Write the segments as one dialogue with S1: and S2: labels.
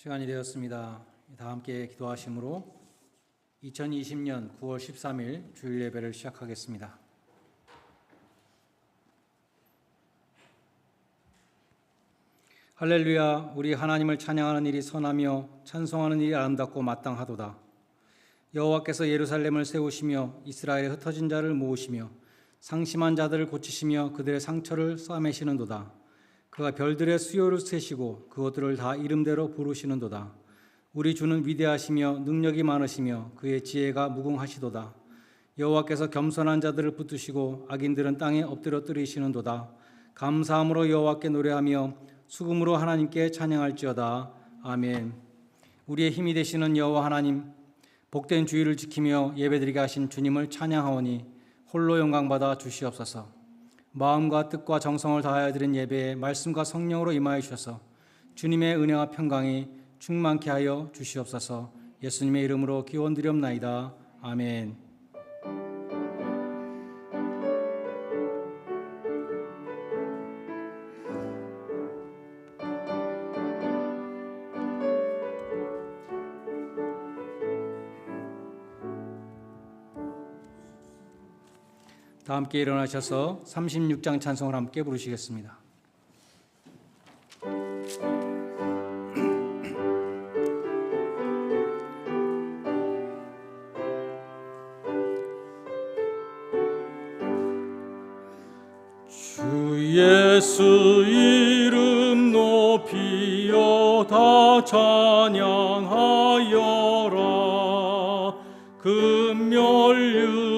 S1: 시간이 되었습니다. 다 함께 기도하심으로 2020년 9월 13일 주일 예배를 시작하겠습니다. 할렐루야. 우리 하나님을 찬양하는 일이 선하며 찬송하는 일이 아름답고 마땅하도다. 여호와께서 예루살렘을 세우시며 이스라엘의 흩어진 자를 모으시며 상심한 자들을 고치시며 그들의 상처를 싸매시는도다. 그가 별들의 수요를 세시고 그것들을 다 이름대로 부르시는도다. 우리 주는 위대하시며 능력이 많으시며 그의 지혜가 무궁하시도다. 여호와께서 겸손한 자들을 붙드시고 악인들은 땅에 엎드려 뜨리시는도다. 감사함으로 여호와께 노래하며 수금으로 하나님께 찬양할지어다. 아멘. 우리의 힘이 되시는 여호와 하나님, 복된 주일을 지키며 예배드리게 하신 주님을 찬양하오니 홀로 영광받아 주시옵소서. 마음과 뜻과 정성을 다하여 드린 예배에 말씀과 성령으로 임하여 주셔서 주님의 은혜와 평강이 충만케 하여 주시옵소서. 예수님의 이름으로 기원드리옵나이다. 아멘. 다 함께 일어나셔서 36장 찬송을 함께 부르시겠습니다.
S2: 주 예수 이름 높이어 다 찬양하여라. 금멸유관을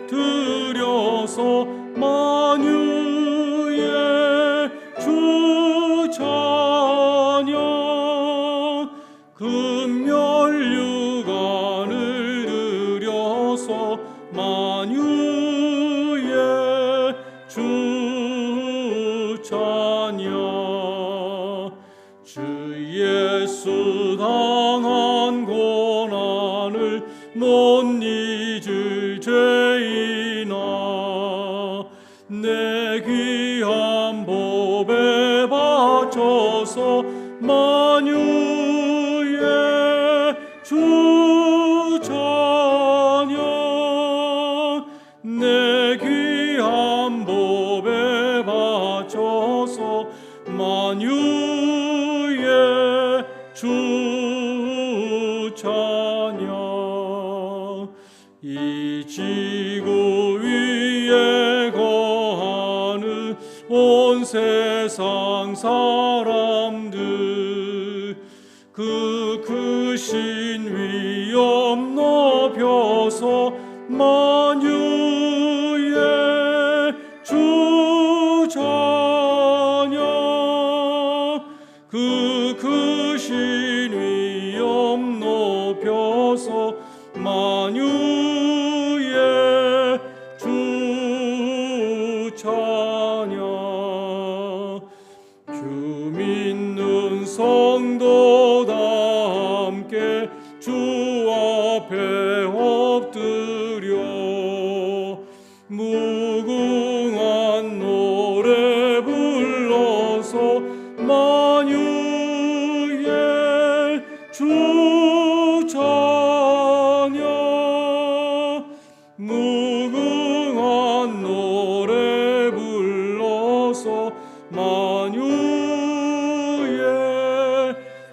S2: 들여서 만유의 주 찬양. 금멸유관을 들여서 만유의 주 찬양. 주 예수 당한 고난을 못 잊을 죄인아, 내 귀한 법에 바쳐서 만유의 주 찬양. 내 귀한 법에 바쳐서 만유의 주 찬양. 이 지구 위에 거하는 온 세상 사람들, 그 크신 위엄 높여서 만유의 주 찬양. 그 크신 위엄 높여서 만유의 주 찬양. 주 믿는 성도 다 함께 주 앞에 엎드려 무궁한 노래 불러서 만유의 주 찬양. 무궁한 노래 불러서 만유의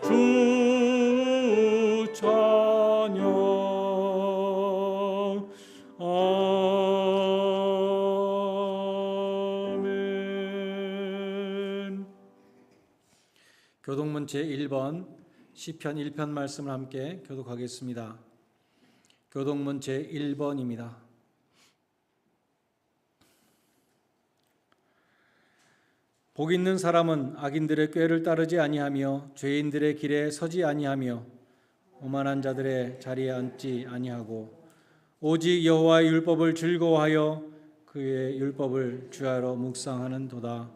S2: 주 찬양. 아멘.
S1: 교독문 제1번 시편 1편 말씀을 함께 교독하겠습니다. 교독문 제1번입니다. 복 있는 사람은 악인들의 꾀를 따르지 아니하며 죄인들의 길에 서지 아니하며 오만한 자들의 자리에 앉지 아니하고 오직 여호와의 율법을 즐거워하여 그의 율법을 주야로 묵상하는도다.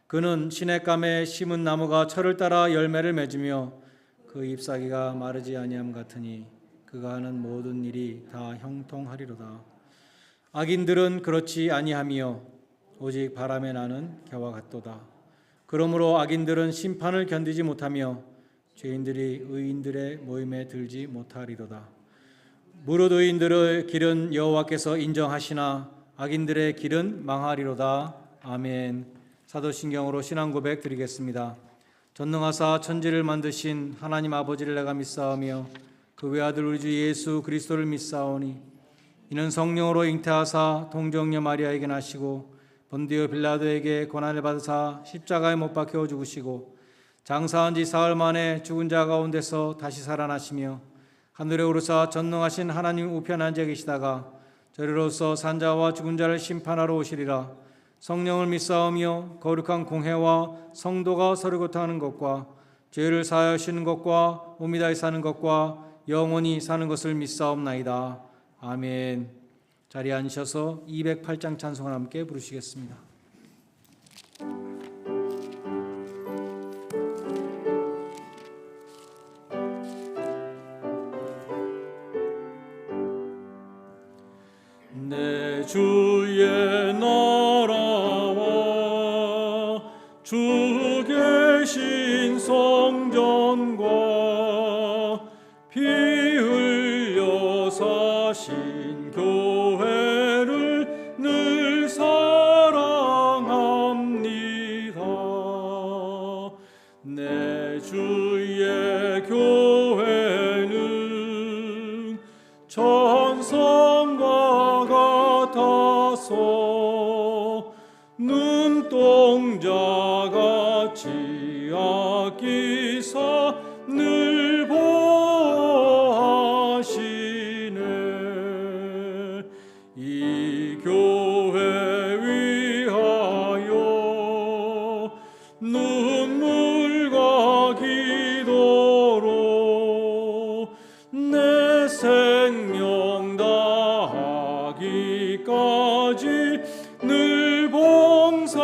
S1: 그는 시냇가에 심은 나무가 철을 따라 열매를 맺으며 그 잎사귀가 마르지 아니함 같으니 그가 하는 모든 일이 다 형통하리로다. 악인들은 그렇지 아니하며 오직 바람에 나는 겨와 같도다. 그러므로 악인들은 심판을 견디지 못하며 죄인들이 의인들의 모임에 들지 못하리로다. 무릇 의인들의 길은 여호와께서 인정하시나 악인들의 길은 망하리로다. 아멘. 사도신경으로 신앙 고백 드리겠습니다. 전능하사 천지를 만드신 하나님 아버지를 내가 믿사오며 그 외아들 우리 주 예수 그리스도를 믿사오니 이는 성령으로 잉태하사 동정녀 마리아에게 나시고 본디오 빌라도에게 고난을 받으사 십자가에 못 박혀 죽으시고 장사한 지 사흘 만에 죽은 자 가운데서 다시 살아나시며 하늘에 오르사 전능하신 하나님 우편에 앉아 계시다가 저리로서 산자와 죽은 자를 심판하러 오시리라. 성령을 믿사오며 거룩한 공회와 성도가 서로 교통하는 것과 죄를 사하여 주시는 것과 몸이 다히 사는 것과 영원히 사는 것을 믿사옵나이다. 아멘. 자리에 앉으셔서 208장 찬송을 함께 부르시겠습니다.
S2: 내 주의 나라와 주 계신 성전과 피 흘려 사신 교회를 늘 사랑합니다. 내 주의 교회는 천성과 같아서 눈동자같이 아끼사 늘 보호하시네. 이 교회 위하여 눈물과 기도로 내 생명 다하기까지 늘 봉사합니다.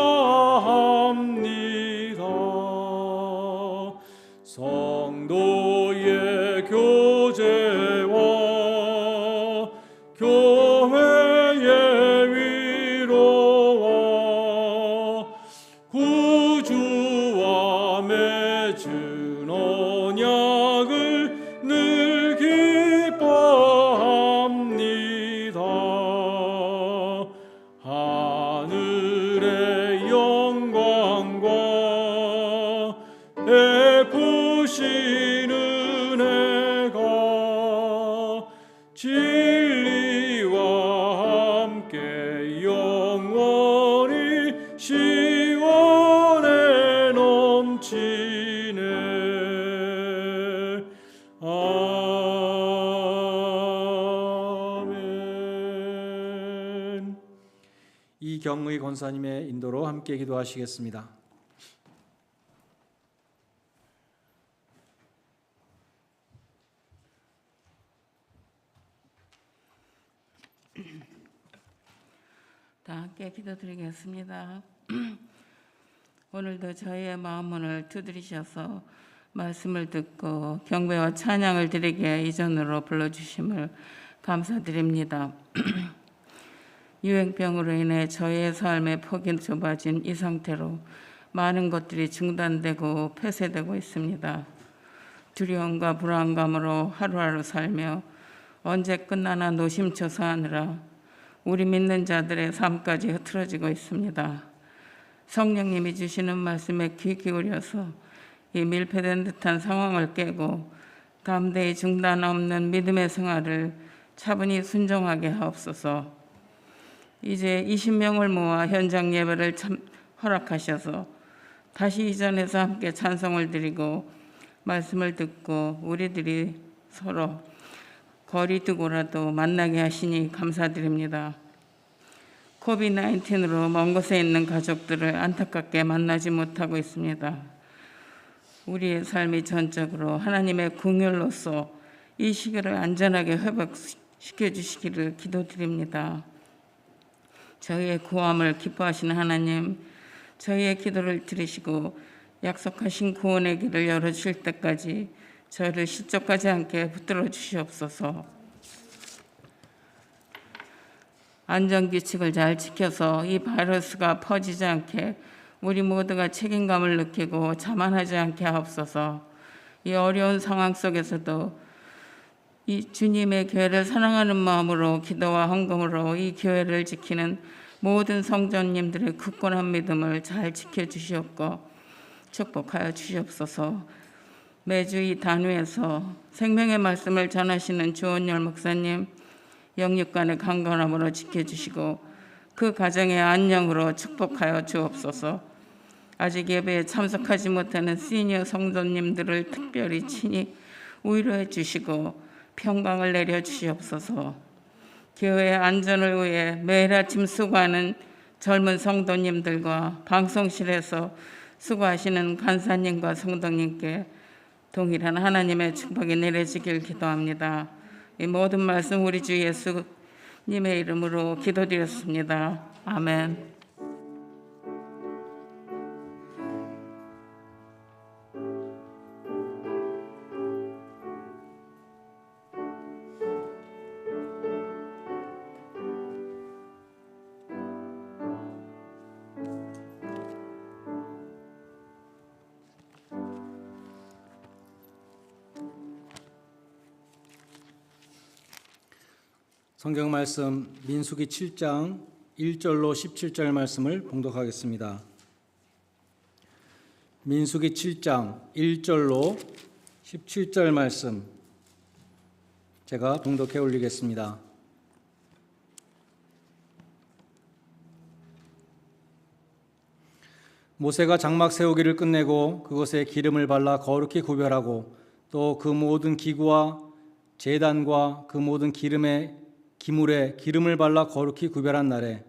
S2: 성도의 교제와 교회의 위로와 구주와 맺은 언약을 늘 기뻐합니다. 하늘의 영광과 베푸신 은혜가 진리와 함께 영원히 시원에 넘치네. 아멘.
S1: 이경의 권사님의 인도로 함께 기도하시겠습니다.
S3: 다 함께 기도드리겠습니다. 오늘도 저희의 마음문을 두드리셔서 말씀을 듣고 경배와 찬양을 드리게 이전으로 불러주심을 감사드립니다. 유행병으로 인해 저희의 삶의 폭이 좁아진 이 상태로 많은 것들이 중단되고 폐쇄되고 있습니다. 두려움과 불안감으로 하루하루 살며 언제 끝나나 노심초사하느라 우리 믿는 자들의 삶까지 흐트러지고 있습니다. 성령님이 주시는 말씀에 귀 기울여서 이 밀폐된 듯한 상황을 깨고 담대히 중단 없는 믿음의 생활을 차분히 순종하게 하옵소서. 이제 20명을 모아 현장 예배를 허락하셔서 다시 이 자리에서 함께 찬송을 드리고 말씀을 듣고 우리들이 서로 거리 두고라도 만나게 하시니 감사드립니다. 코비드-19으로 먼 곳에 있는 가족들을 안타깝게 만나지 못하고 있습니다. 우리의 삶이 전적으로 하나님의 긍휼로서 이 시기를 안전하게 회복시켜 주시기를 기도드립니다. 저희의 구함을 기뻐하시는 하나님, 저희의 기도를 들으시고 약속하신 구원의 길을 열어주실 때까지 저희를 실족하지 않게 붙들어 주시옵소서. 안전규칙을 잘 지켜서 이 바이러스가 퍼지지 않게 우리 모두가 책임감을 느끼고 자만하지 않게 하옵소서. 이 어려운 상황 속에서도 이 주님의 교회를 사랑하는 마음으로 기도와 헌금으로 이 교회를 지키는 모든 성도님들의 굳건한 믿음을 잘 지켜주시옵고 축복하여 주시옵소서. 매주 이 단위에서 생명의 말씀을 전하시는 주원열 목사님 영육간의 강건함으로 지켜주시고 그 가정의 안녕으로 축복하여 주옵소서. 아직 예배에 참석하지 못하는 시니어 성도님들을 특별히 친히 위로해 주시고 평강을 내려 주시옵소서. 교회의 안전을 위해 매일 아침 수고하는 젊은 성도님들과 방송실에서 수고하시는 간사님과 성도님께 동일한 하나님의 축복이 내려지길 기도합니다. 이 모든 말씀 우리 주 예수님의 이름으로 기도드렸습니다. 아멘.
S1: 성경 말씀 민수기 7장 1절로 17절 말씀을 봉독하겠습니다. 민수기 7장 1절로 17절 말씀 제가 봉독해 올리겠습니다. 모세가 장막 세우기를 끝내고 그것에 기름을 발라 거룩히 구별하고 또 그 모든 기구와 제단과 그 모든 기물에 기름을 발라 거룩히 구별한 날에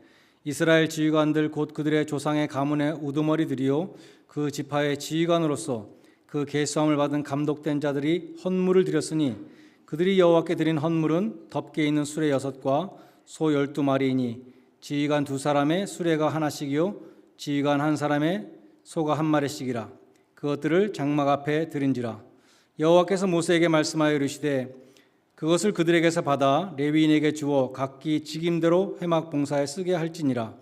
S1: 이스라엘 지휘관들 곧 그들의 조상의 가문의 우두머리들이요 그 지파의 지휘관으로서 그 계수함을 받은 감독된 자들이 헌물을 드렸으니 그들이 여호와께 드린 헌물은 덮개 있는 수레 6과 소 12마리이니 지휘관 2사람의 수레가 하나씩이요 지휘관 1사람의 소가 1마리씩이라. 그것들을 장막 앞에 드린지라. 여호와께서 모세에게 말씀하여 이르시되 그것을 그들에게서 받아 레위인에게 주어 각기 직임대로 회막 봉사에 쓰게 할지니라.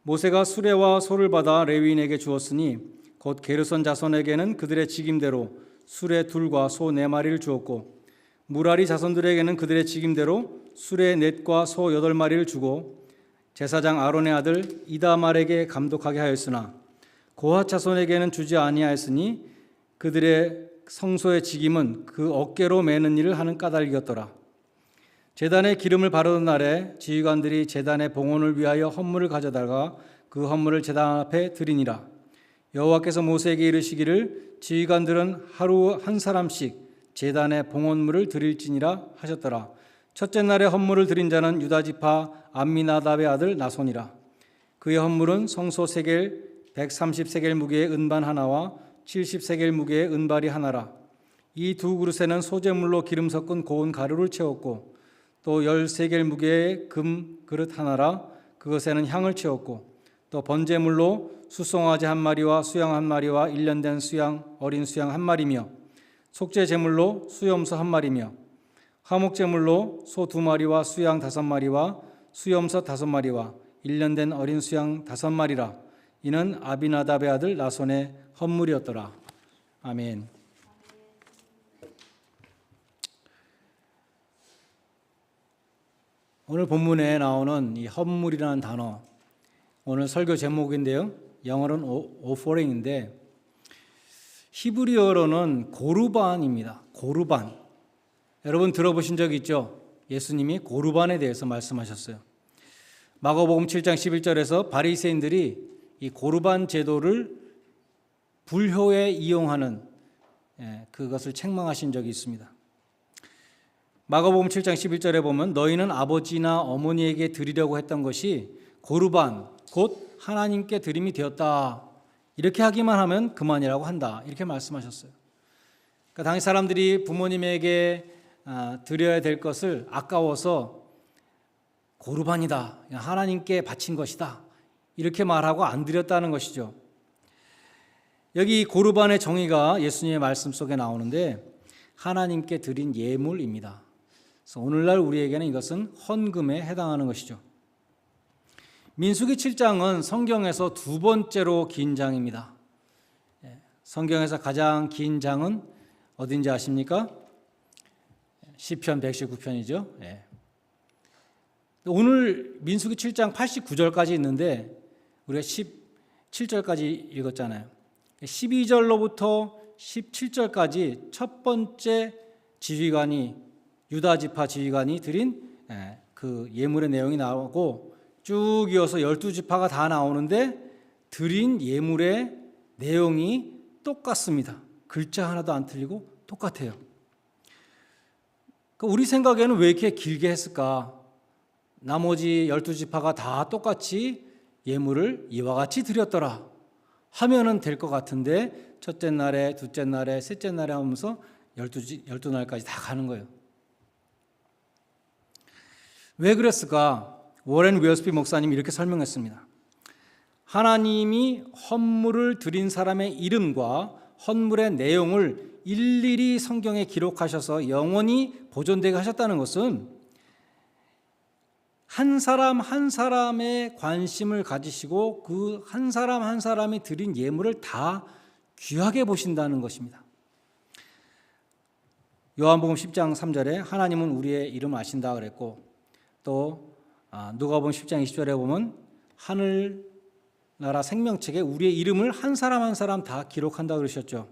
S1: 모세가 수레와 소를 받아 레위인에게 주었으니 곧 게르손 자손에게는 그들의 직임대로 수레 2과 소 4마리를 주었고 무라리 자손들에게는 그들의 직임대로 수레 4과 소 8마리를 주고 제사장 아론의 아들 이다말에게 감독하게 하였으나 고핫 자손에게는 주지 아니하였으니 그들의 성소의 직임은 그 어깨로 매는 일을 하는 까닭이었더라. 제단에 기름을 바르던 날에 지휘관들이 제단의 봉헌을 위하여 헌물을 가져다가 그 헌물을 제단 앞에 드리니라. 여호와께서 모세에게 이르시기를 지휘관들은 하루 한 사람씩 제단에 봉헌물을 드릴지니라 하셨더라. 첫째 날에 헌물을 드린 자는 유다 지파 암미나답의 아들 나손이라. 그의 헌물은 성소 세겔 130세겔 무게의 은반 하나와 70세겔 무게의 은발이 하나라. 이 2그릇에는 소재물로 기름 섞은 고운 가루를 채웠고 또 10세겔 무게의 금 그릇 하나라. 그것에는 향을 채웠고 또 번제물로 수송아지 1마리와 수양 1마리와 1년 된 어린 수양 1마리며 속죄 제물로 수염소 1마리며 화목제물로 소 2마리와 수양 5마리와 수염소 5마리와 1년 된 어린 수양 5마리라. 이는 아비나답의 아들 나손의 헌물이었더라. 아멘. 오늘 본문에 나오는 이 헌물이라는 단어, 오늘 설교 제목인데요. 영어로는 오퍼링인데 히브리어로는 고르반입니다. 고르반. 여러분 들어보신 적 있죠? 예수님이 고르반에 대해서 말씀하셨어요. 마가복음 7장 11절에서 바리새인들이 이 고르반 제도를 불효에 이용하는 그것을 책망하신 적이 있습니다. 마가복음 7장 11절에 보면 너희는 아버지나 어머니에게 드리려고 했던 것이 고르반 곧 하나님께 드림이 되었다. 이렇게 하기만 하면 그만이라고 한다. 이렇게 말씀하셨어요. 그러니까 당시 사람들이 부모님에게 드려야 될 것을 아까워서 고르반이다. 하나님께 바친 것이다. 이렇게 말하고 안 드렸다는 것이죠. 여기 고르반의 정의가 예수님의 말씀 속에 나오는데 하나님께 드린 예물입니다. 그래서 오늘날 우리에게는 이것은 헌금에 해당하는 것이죠. 민수기 7장은 성경에서 2번째로 긴 장입니다. 성경에서 가장 긴 장은 어딘지 아십니까? 시편 119편이죠. 예. 오늘 민수기 7장 89절까지 있는데 우리가 17절까지 읽었잖아요. 12절로부터 17절까지 첫 번째 지휘관이 유다 지파 지휘관이 드린 그 예물의 내용이 나오고 쭉 이어서 12지파가 다 나오는데 드린 예물의 내용이 똑같습니다. 글자 하나도 안 틀리고 똑같아요. 우리 생각에는 왜 이렇게 길게 했을까? 나머지 12지파가 다 똑같이 예물을 이와 같이 드렸더라 하면은 될 것 같은데 첫째 날에, 둘째 날에, 셋째 날에 하면서 12날까지 다 가는 거예요. 왜 그랬을까? 워렌 웨어스피 목사님이 이렇게 설명했습니다. 하나님이 헌물을 드린 사람의 이름과 헌물의 내용을 일일이 성경에 기록하셔서 영원히 보존되게 하셨다는 것은 한 사람 한 사람의 관심을 가지시고 그 한 사람 한 사람이 드린 예물을 다 귀하게 보신다는 것입니다. 요한복음 10장 3절에 하나님은 우리의 이름을 아신다 그랬고, 또 누가복음 10장 20절에 보면 하늘나라 생명책에 우리의 이름을 한 사람 한 사람 다 기록한다 그러셨죠.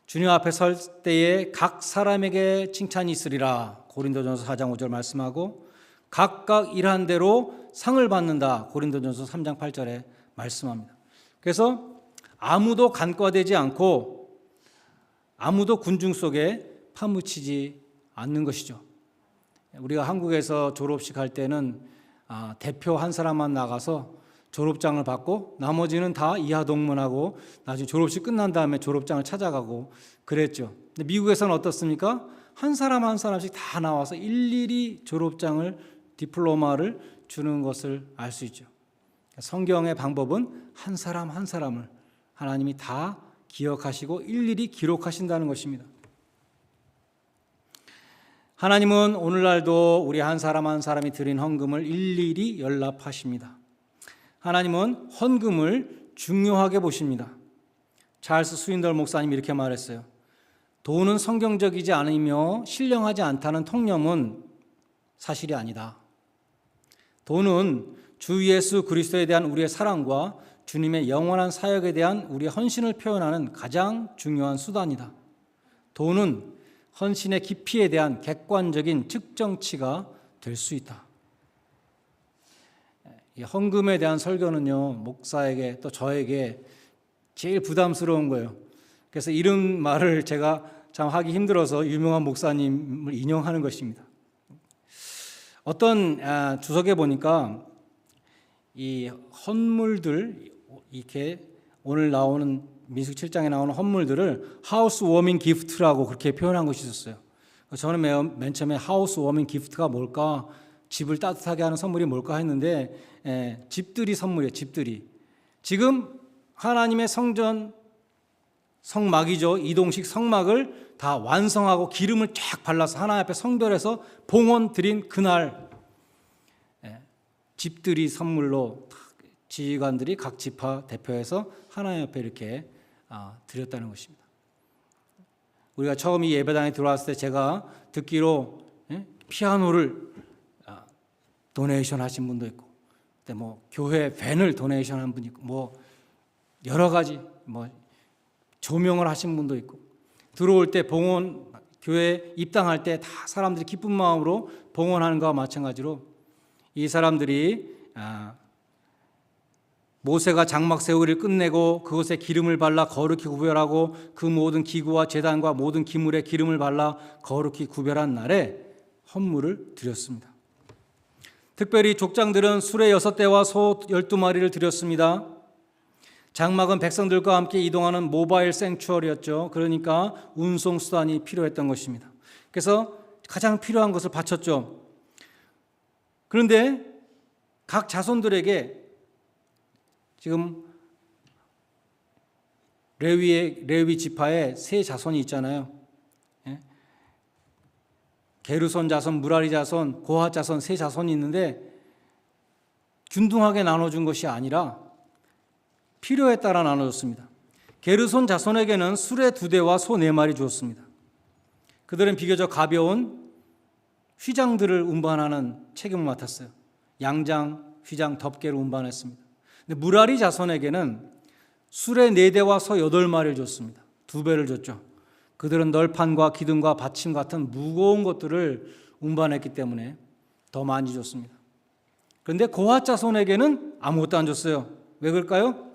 S1: 주님 앞에 설 때에 각 사람에게 칭찬이 있으리라 고린도전서 4장 5절 말씀하고, 각각 일한 대로 상을 받는다 고린도전서 3장 8절에 말씀합니다. 그래서 아무도 간과되지 않고 아무도 군중 속에 파묻히지 않는 것이죠. 우리가 한국에서 졸업식 할 때는 대표 한 사람만 나가서 졸업장을 받고 나머지는 다 이하 동문하고 나중에 졸업식 끝난 다음에 졸업장을 찾아가고 그랬죠. 근데 미국에서는 어떻습니까? 한 사람 한 사람씩 다 나와서 일일이 졸업장을 디플로마를 주는 것을 알 수 있죠. 성경의 방법은 한 사람 한 사람을 하나님이 다 기억하시고 일일이 기록하신다는 것입니다. 하나님은 오늘날도 우리 한 사람 한 사람이 드린 헌금을 일일이 연락하십니다. 하나님은 헌금을 중요하게 보십니다. 찰스 스윈덜 목사님이 이렇게 말했어요. 돈은 성경적이지 않으며 신령하지 않다는 통념은 사실이 아니다. 돈은 주 예수 그리스도에 대한 우리의 사랑과 주님의 영원한 사역에 대한 우리의 헌신을 표현하는 가장 중요한 수단이다. 돈은 헌신의 깊이에 대한 객관적인 측정치가 될 수 있다. 이 헌금에 대한 설교는요, 목사에게 또 저에게 제일 부담스러운 거예요. 그래서 이런 말을 제가 참 하기 힘들어서 유명한 목사님을 인용하는 것입니다. 어떤 주석에 보니까 이 헌물들, 이렇게 오늘 나오는 민수기 7장에 나오는 헌물들을 하우스 워밍 기프트라고 그렇게 표현한 것이 있었어요. 저는 맨 처음에 하우스 워밍 기프트가 뭘까, 집을 따뜻하게 하는 선물이 뭘까 했는데 집들이 선물이에요. 집들이. 지금 하나님의 성전 성막이죠. 이동식 성막을 다 완성하고 기름을 쫙 발라서 하나님 앞에 성별해서 봉헌 드린 그날 집들이 선물로 지휘관들이 각 지파 대표해서 하나님 앞에 이렇게 드렸다는 것입니다. 우리가 처음 이 예배당에 들어왔을 때 제가 듣기로 피아노를 도네이션 하신 분도 있고, 그때 뭐 교회 밴을 도네이션 한 분이 있고, 뭐 여러 가지 뭐 조명을 하신 분도 있고, 들어올 때 봉헌, 교회 입당할 때 다 사람들이 기쁜 마음으로 봉헌하는 것과 마찬가지로 이 사람들이 모세가 장막 세우기를 끝내고 그것에 기름을 발라 거룩히 구별하고 그 모든 기구와 제단과 모든 기물에 기름을 발라 거룩히 구별한 날에 헌물을 드렸습니다. 특별히 족장들은 수레 6대와 소 12마리를 드렸습니다. 장막은 백성들과 함께 이동하는 모바일 생추어리였죠. 그러니까 운송 수단이 필요했던 것입니다. 그래서 가장 필요한 것을 바쳤죠. 그런데 각 자손들에게 지금 레위 지파에 세 자손이 있잖아요. 게르손 자손, 무라리 자손, 고핫 자손 세 자손이 있는데 균등하게 나눠준 것이 아니라 필요에 따라 나눠줬습니다. 게르손 자손에게는 수레 2대와 소 4마리 주었습니다. 그들은 비교적 가벼운 휘장들을 운반하는 책임을 맡았어요. 양장, 휘장, 덮개를 운반했습니다. 근데 무라리 자손에게는 수레 4대와 소 8마리를 줬습니다. 2배를 줬죠. 그들은 널판과 기둥과 받침 같은 무거운 것들을 운반했기 때문에 더 많이 줬습니다. 그런데 고핫 자손에게는 아무것도 안 줬어요. 왜 그럴까요?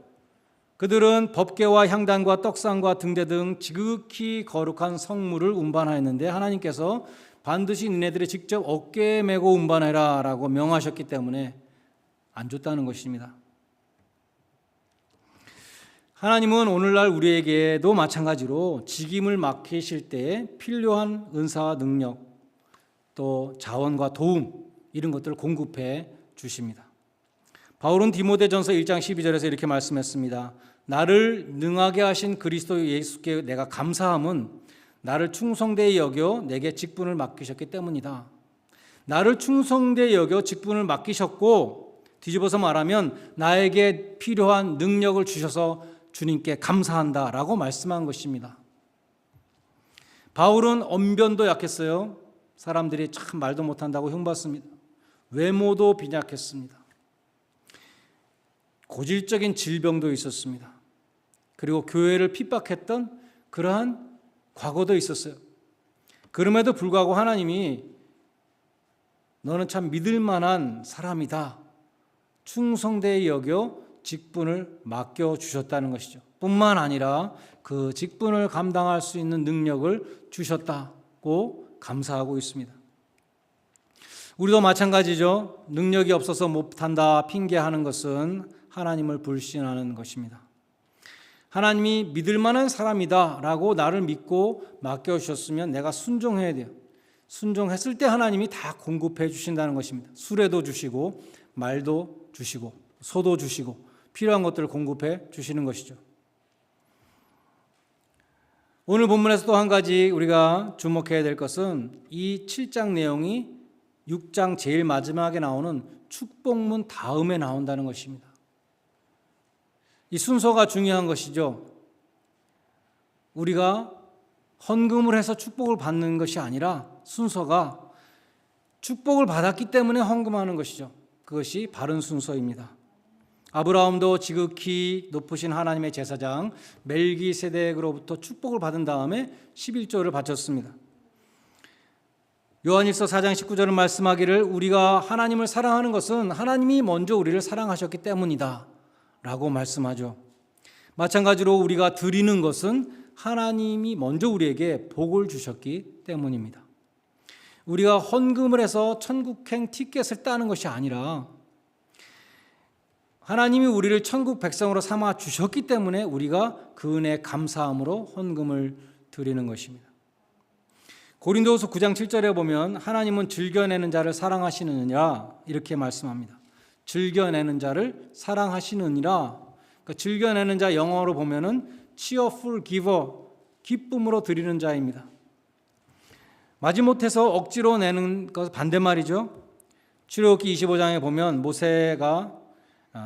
S1: 그들은 법궤와 향단과 떡상과 등대 등 지극히 거룩한 성물을 운반하였는데 하나님께서 반드시 니네들이 직접 어깨에 메고 운반해라 라고 명하셨기 때문에 안 줬다는 것입니다. 하나님은 오늘날 우리에게도 마찬가지로 직임을 맡기실 때에 필요한 은사와 능력, 또 자원과 도움 이런 것들을 공급해 주십니다. 바울은 디모데전서 1장 12절에서 이렇게 말씀했습니다. 나를 능하게 하신 그리스도 예수께 내가 감사함은 나를 충성되이 여겨 내게 직분을 맡기셨기 때문이다. 나를 충성되이 여겨 직분을 맡기셨고, 뒤집어서 말하면 나에게 필요한 능력을 주셔서 주님께 감사한다라고 말씀한 것입니다. 바울은 언변도 약했어요. 사람들이 참 말도 못한다고 흉봤습니다. 외모도 빈약했습니다. 고질적인 질병도 있었습니다. 그리고 교회를 핍박했던 그러한 과거도 있었어요. 그럼에도 불구하고 하나님이 너는 참 믿을 만한 사람이다, 충성되이 여겨 직분을 맡겨주셨다는 것이죠. 뿐만 아니라 그 직분을 감당할 수 있는 능력을 주셨다고 감사하고 있습니다. 우리도 마찬가지죠. 능력이 없어서 못한다 핑계하는 것은 하나님을 불신하는 것입니다. 하나님이 믿을 만한 사람이다 라고 나를 믿고 맡겨주셨으면 내가 순종해야 돼요. 순종했을 때 하나님이 다 공급해 주신다는 것입니다. 수레도 주시고 말도 주시고 소도 주시고 필요한 것들을 공급해 주시는 것이죠. 오늘 본문에서 또 한 가지 우리가 주목해야 될 것은 이 7장 내용이 6장 제일 마지막에 나오는 축복문 다음에 나온다는 것입니다. 이 순서가 중요한 것이죠. 우리가 헌금을 해서 축복을 받는 것이 아니라 순서가 축복을 받았기 때문에 헌금하는 것이죠. 그것이 바른 순서입니다. 아브라함도 지극히 높으신 하나님의 제사장 멜기세덱으로부터 축복을 받은 다음에 11조를 바쳤습니다. 요한일서 4장 19절은 말씀하기를 우리가 하나님을 사랑하는 것은 하나님이 먼저 우리를 사랑하셨기 때문이다 라고 말씀하죠. 마찬가지로 우리가 드리는 것은 하나님이 먼저 우리에게 복을 주셨기 때문입니다. 우리가 헌금을 해서 천국행 티켓을 따는 것이 아니라 하나님이 우리를 천국 백성으로 삼아 주셨기 때문에 우리가 그 은혜에 감사함으로 헌금을 드리는 것입니다. 고린도후서 9장 7절에 보면 하나님은 즐겨내는 자를 사랑하시느니라 이렇게 말씀합니다. 즐겨내는 자를 사랑하시느니라. 그러니까 즐겨내는 자 영어로 보면은 cheerful giver, 기쁨으로 드리는 자입니다. 마지못해서 억지로 내는 것 반대말이죠. 출애굽기 25장에 보면 모세가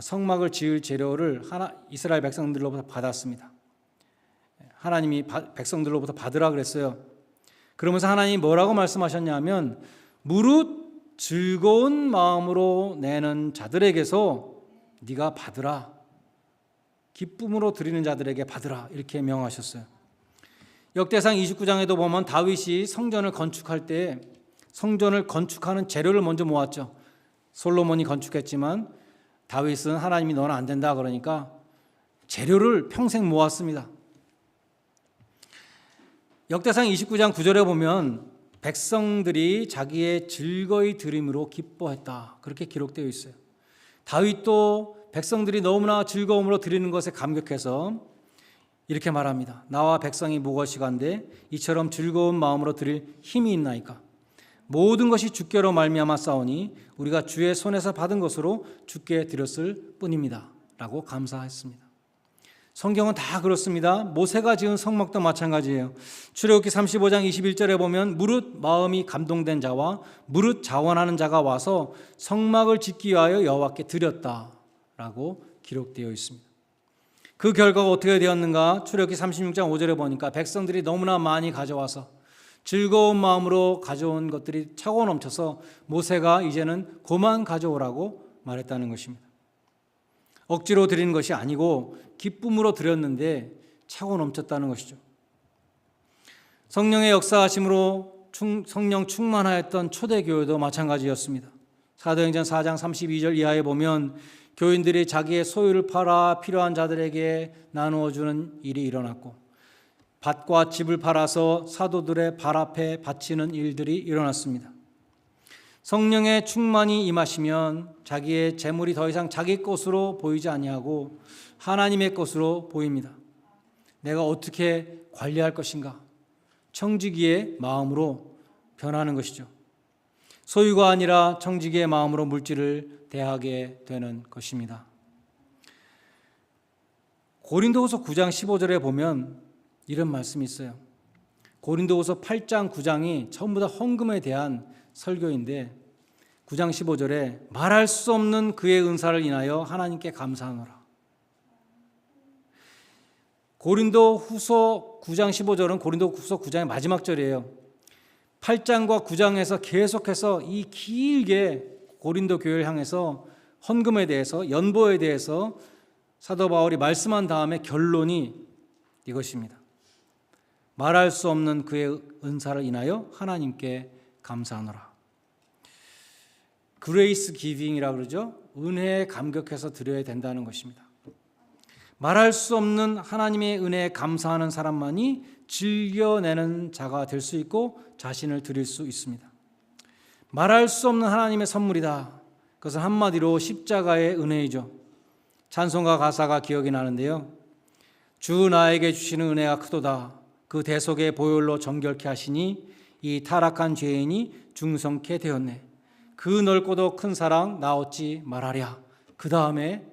S1: 성막을 지을 재료를 이스라엘 백성들로부터 받았습니다. 하나님이 백성들로부터 받으라 그랬어요. 그러면서 하나님이 뭐라고 말씀하셨냐면 무릇 즐거운 마음으로 내는 자들에게서 네가 받으라, 기쁨으로 드리는 자들에게 받으라 이렇게 명하셨어요. 역대상 29장에도 보면 다윗이 성전을 건축할 때 성전을 건축하는 재료를 먼저 모았죠. 솔로몬이 건축했지만 다윗은 하나님이 너는 안 된다 그러니까 재료를 평생 모았습니다. 역대상 29장 9절에 보면 백성들이 자기의 즐거이 드림으로 기뻐했다 그렇게 기록되어 있어요. 다윗도 백성들이 너무나 즐거움으로 드리는 것에 감격해서 이렇게 말합니다. 나와 백성이 무엇이간데 이처럼 즐거운 마음으로 드릴 힘이 있나이까. 모든 것이 주께로 말미암아 싸우니 우리가 주의 손에서 받은 것으로 주께 드렸을 뿐입니다 라고 감사했습니다. 성경은 다 그렇습니다. 모세가 지은 성막도 마찬가지예요. 출애굽기 35장 21절에 보면 무릇 마음이 감동된 자와 무릇 자원하는 자가 와서 성막을 짓기 위하여 여호와께 드렸다 라고 기록되어 있습니다. 그 결과가 어떻게 되었는가? 출애굽기 36장 5절에 보니까 백성들이 너무나 많이 가져와서 즐거운 마음으로 가져온 것들이 차고 넘쳐서 모세가 이제는 그만 가져오라고 말했다는 것입니다. 억지로 드리는 것이 아니고 기쁨으로 드렸는데 차고 넘쳤다는 것이죠. 성령의 역사하심으로 성령 충만하였던 초대교회도 마찬가지였습니다. 사도행전 4장 32절 이하에 보면 교인들이 자기의 소유를 팔아 필요한 자들에게 나누어 주는 일이 일어났고 밭과 집을 팔아서 사도들의 발 앞에 바치는 일들이 일어났습니다. 성령의 충만이 임하시면 자기의 재물이 더 이상 자기 것으로 보이지 아니하고 하나님의 것으로 보입니다. 내가 어떻게 관리할 것인가? 청지기의 마음으로 변하는 것이죠. 소유가 아니라 청지기의 마음으로 물질을 대하게 되는 것입니다. 고린도후서 9장 15절에 보면 이런 말씀이 있어요. 고린도후서 8장 9장이 전부 다 헌금에 대한 설교인데 9장 15절에 말할 수 없는 그의 은사를 인하여 하나님께 감사하노라. 고린도후서 9장 15절은 고린도후서 9장의 마지막 절이에요. 8장과 9장에서 계속해서 이 길게 고린도 교회를 향해서 헌금에 대해서 연보에 대해서 사도 바울이 말씀한 다음에 결론이 이것입니다. 말할 수 없는 그의 은사를 인하여 하나님께 감사하노라. 그레이스 기빙이라고 그러죠. 은혜에 감격해서 드려야 된다는 것입니다. 말할 수 없는 하나님의 은혜에 감사하는 사람만이 즐겨내는 자가 될 수 있고 자신을 드릴 수 있습니다. 말할 수 없는 하나님의 선물이다. 그것은 한마디로 십자가의 은혜이죠. 찬송가 가사가 기억이 나는데요. 주 나에게 주시는 은혜가 크도다. 그 대속의 보혈로 정결케 하시니 이 타락한 죄인이 중성케 되었네. 그 넓고도 큰 사랑 나 어찌 말하랴. 그 다음에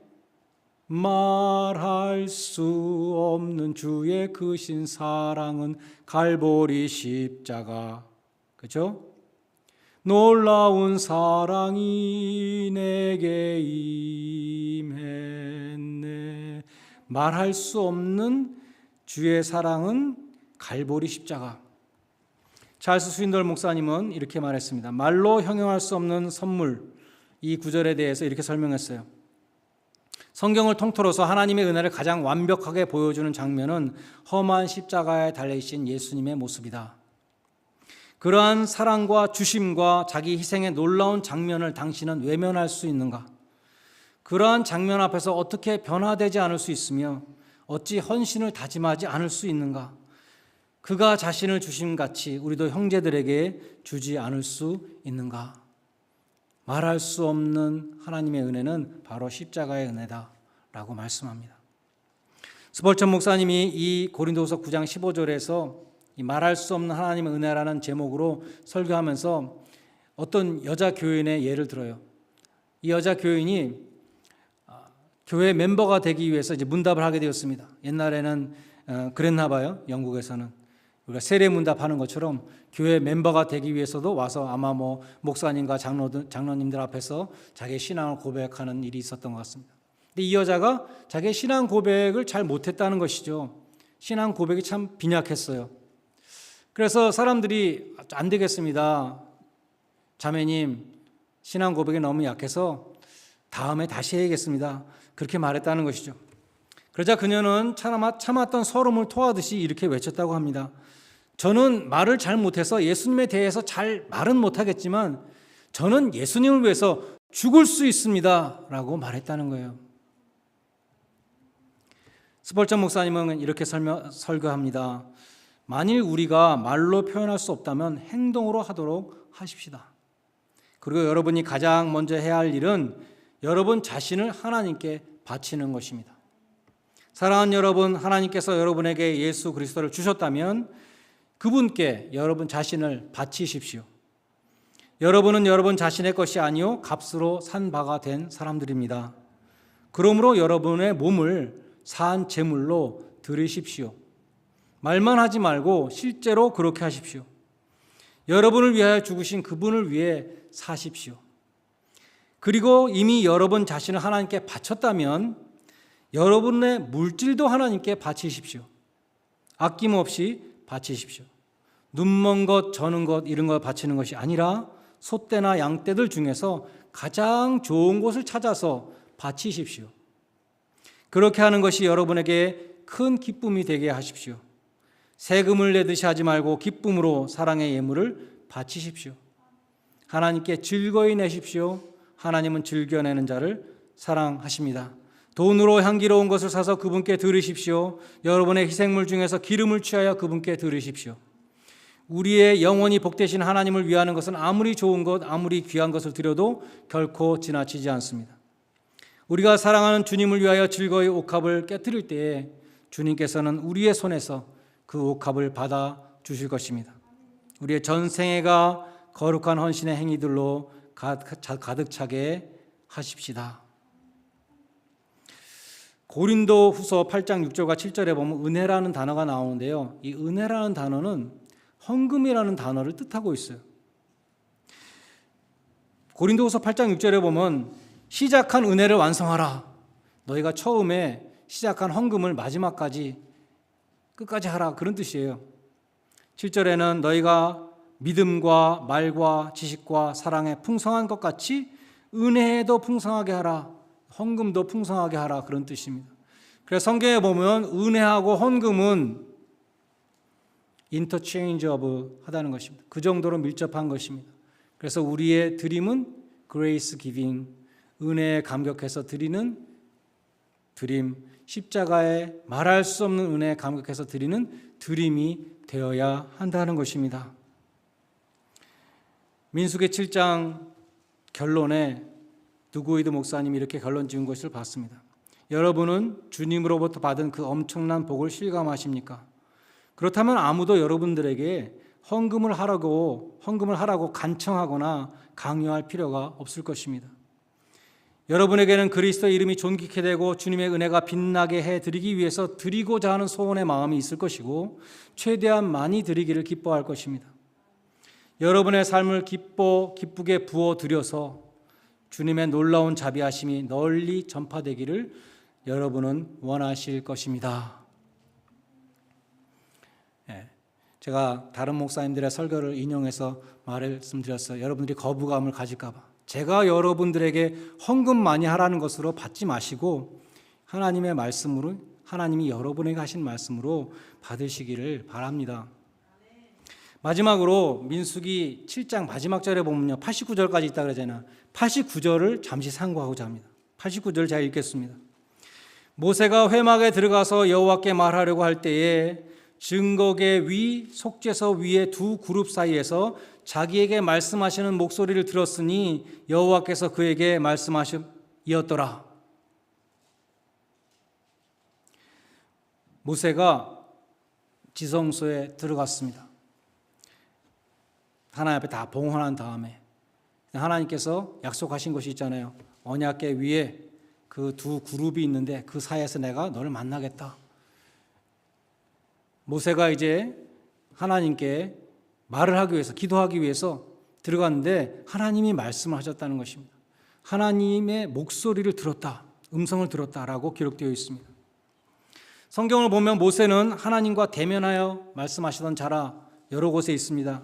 S1: 말할 수 없는 주의 크신 사랑은 갈보리 십자가. 그렇죠? 놀라운 사랑이 내게 임했네. 말할 수 없는 주의 사랑은 갈보리 십자가. 찰스 스윈덜 목사님은 이렇게 말했습니다. 말로 형용할 수 없는 선물, 이 구절에 대해서 이렇게 설명했어요. 성경을 통틀어서 하나님의 은혜를 가장 완벽하게 보여주는 장면은 험한 십자가에 달리신 예수님의 모습이다. 그러한 사랑과 주심과 자기 희생의 놀라운 장면을 당신은 외면할 수 있는가? 그러한 장면 앞에서 어떻게 변화되지 않을 수 있으며 어찌 헌신을 다짐하지 않을 수 있는가? 그가 자신을 주심같이 우리도 형제들에게 주지 않을 수 있는가? 말할 수 없는 하나님의 은혜는 바로 십자가의 은혜다라고 말씀합니다. 스펄전 목사님이 이 고린도후서 9장 15절에서 이 말할 수 없는 하나님의 은혜라는 제목으로 설교하면서 어떤 여자 교인의 예를 들어요. 이 여자 교인이 교회 멤버가 되기 위해서 이제 문답을 하게 되었습니다. 옛날에는 그랬나 봐요. 영국에서는 우리가 세례 문답하는 것처럼 교회 멤버가 되기 위해서도 와서 아마 뭐 목사님과 장로님들 앞에서 자기의 신앙을 고백하는 일이 있었던 것 같습니다. 근데 이 여자가 자기의 신앙 고백을 잘 못했다는 것이죠. 신앙 고백이 참 빈약했어요. 그래서 사람들이 안 되겠습니다. 자매님, 신앙 고백이 너무 약해서 다음에 다시 해야겠습니다. 그렇게 말했다는 것이죠. 그러자 그녀는 참았던 서름을 토하듯이 이렇게 외쳤다고 합니다. 저는 말을 잘 못해서 예수님에 대해서 잘 말은 못하겠지만 저는 예수님을 위해서 죽을 수 있습니다 라고 말했다는 거예요. 스펄전 목사님은 이렇게 설교합니다. 만일 우리가 말로 표현할 수 없다면 행동으로 하도록 하십시다. 그리고 여러분이 가장 먼저 해야 할 일은 여러분 자신을 하나님께 바치는 것입니다. 사랑하는 여러분, 하나님께서 여러분에게 예수 그리스도를 주셨다면 그분께 여러분 자신을 바치십시오. 여러분은 여러분 자신의 것이 아니요 값으로 산 바가 된 사람들입니다. 그러므로 여러분의 몸을 산 제물로 드리십시오. 말만 하지 말고 실제로 그렇게 하십시오. 여러분을 위하여 죽으신 그분을 위해 사십시오. 그리고 이미 여러분 자신을 하나님께 바쳤다면 여러분의 물질도 하나님께 바치십시오. 아낌없이 바치십시오. 눈먼 것, 저는 것 이런 걸 바치는 것이 아니라 소떼나 양떼들 중에서 가장 좋은 곳을 찾아서 바치십시오. 그렇게 하는 것이 여러분에게 큰 기쁨이 되게 하십시오. 세금을 내듯이 하지 말고 기쁨으로 사랑의 예물을 바치십시오. 하나님께 즐거이 내십시오. 하나님은 즐겨내는 자를 사랑하십니다. 돈으로 향기로운 것을 사서 그분께 드리십시오. 여러분의 희생물 중에서 기름을 취하여 그분께 드리십시오. 우리의 영원히 복되신 하나님을 위하는 것은 아무리 좋은 것, 아무리 귀한 것을 드려도 결코 지나치지 않습니다. 우리가 사랑하는 주님을 위하여 즐거이 옥합을 깨뜨릴 때에 주님께서는 우리의 손에서 그 옥합을 받아 주실 것입니다. 우리의 전생애가 거룩한 헌신의 행위들로 가득 차게 하십시다. 고린도 후서 8장 6절과 7절에 보면 은혜라는 단어가 나오는데요. 이 은혜라는 단어는 헌금이라는 단어를 뜻하고 있어요. 고린도후서 8장 6절에 보면 시작한 은혜를 완성하라. 너희가 처음에 시작한 헌금을 마지막까지 끝까지 하라. 그런 뜻이에요. 7절에는 너희가 믿음과 말과 지식과 사랑에 풍성한 것 같이 은혜에도 풍성하게 하라. 헌금도 풍성하게 하라. 그런 뜻입니다. 그래서 성경에 보면 은혜하고 헌금은 인터체인지어블 하다는 것입니다. 그 정도로 밀접한 것입니다. 그래서 우리의 드림은 그레이스 기빙, 은혜에 감격해서 드리는 드림, 십자가에 말할 수 없는 은혜에 감격해서 드리는 드림이 되어야 한다는 것입니다. 민수기 7장 결론에 두구이드 목사님이 이렇게 결론 지은 것을 봤습니다. 여러분은 주님으로부터 받은 그 엄청난 복을 실감하십니까? 그렇다면 아무도 여러분들에게 헌금을 하라고 간청하거나 강요할 필요가 없을 것입니다. 여러분에게는 그리스도의 이름이 존귀케 되고 주님의 은혜가 빛나게 해드리기 위해서 드리고자 하는 소원의 마음이 있을 것이고 최대한 많이 드리기를 기뻐할 것입니다. 여러분의 삶을 기쁘게 부어드려서 주님의 놀라운 자비하심이 널리 전파되기를 여러분은 원하실 것입니다. 제가 다른 목사님들의 설교를 인용해서 말씀드렸어요. 여러분들이 거부감을 가질까 봐. 제가 여러분들에게 헌금 많이 하라는 것으로 받지 마시고 하나님의 말씀으로, 하나님이 여러분에게 하신 말씀으로 받으시기를 바랍니다. 마지막으로 민수기 7장 마지막 절에 보면요, 89절까지 있다 그러잖아요. 89절을 잠시 상고하고자 합니다. 89절을 제가 읽겠습니다. 모세가 회막에 들어가서 여호와께 말하려고 할 때에 증거계 위 속죄서 위의 두 그룹 사이에서 자기에게 말씀하시는 목소리를 들었으니 여호와께서 그에게 말씀하시었더라. 모세가 지성소에 들어갔습니다. 하나님 앞에 다 봉헌한 다음에 하나님께서 약속하신 것이 있잖아요. 언약궤 위에 그 두 그룹이 있는데 그 사이에서 내가 너를 만나겠다. 모세가 이제 하나님께 말을 하기 위해서, 기도하기 위해서 들어갔는데 하나님이 말씀을 하셨다는 것입니다. 하나님의 목소리를 들었다, 음성을 들었다라고 기록되어 있습니다. 성경을 보면 모세는 하나님과 대면하여 말씀하시던 자라 여러 곳에 있습니다.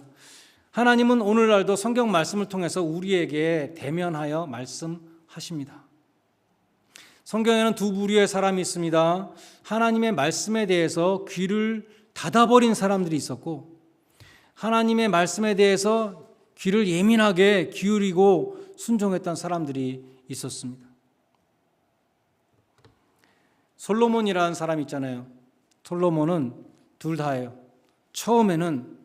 S1: 하나님은 오늘날도 성경 말씀을 통해서 우리에게 대면하여 말씀하십니다. 성경에는 두 부류의 사람이 있습니다. 하나님의 말씀에 대해서 귀를 닫아버린 사람들이 있었고, 하나님의 말씀에 대해서 귀를 예민하게 기울이고 순종했던 사람들이 있었습니다. 솔로몬이라는 사람이 있잖아요. 솔로몬은 둘 다예요. 처음에는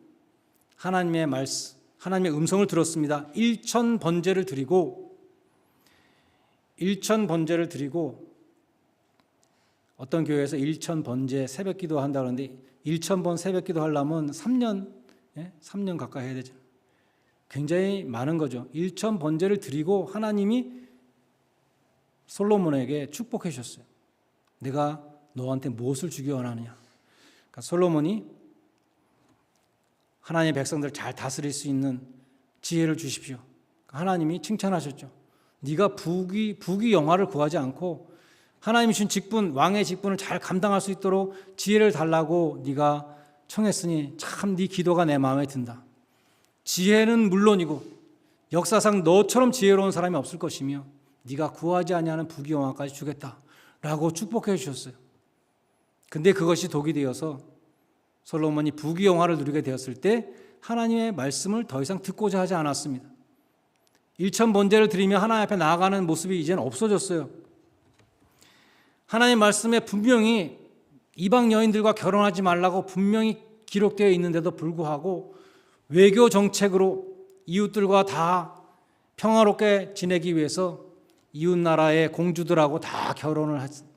S1: 하나님의 말씀, 하나님의 음성을 들었습니다. 1000번제를 드리고 어떤 교회에서 1000번제 새벽기도 한다고 하는데 1000번 새벽기도 하려면 3년 가까이 해야 되죠. 굉장히 많은 거죠. 1000번제를 드리고 하나님이 솔로몬에게 축복해 주셨어요. 내가 너한테 무엇을 주기 원하느냐. 그러니까 솔로몬이 하나님의 백성들을 잘 다스릴 수 있는 지혜를 주십시오. 하나님이 칭찬하셨죠. 네가 부귀 영화를 구하지 않고 하나님이 준 직분, 왕의 직분을 잘 감당할 수 있도록 지혜를 달라고 네가 청했으니 참 네 기도가 내 마음에 든다. 지혜는 물론이고 역사상 너처럼 지혜로운 사람이 없을 것이며 네가 구하지 아니하는 부귀영화까지 주겠다라고 축복해 주셨어요. 근데 그것이 독이 되어서 솔로몬이 부귀영화를 누리게 되었을 때 하나님의 말씀을 더 이상 듣고자 하지 않았습니다. 일천번제를 드리며 하나님 앞에 나아가는 모습이 이제는 없어졌어요. 하나님 말씀에 분명히 이방 여인들과 결혼하지 말라고 분명히 기록되어 있는데도 불구하고 외교 정책으로 이웃들과 다 평화롭게 지내기 위해서 이웃 나라의 공주들하고 다 결혼을 했습니다.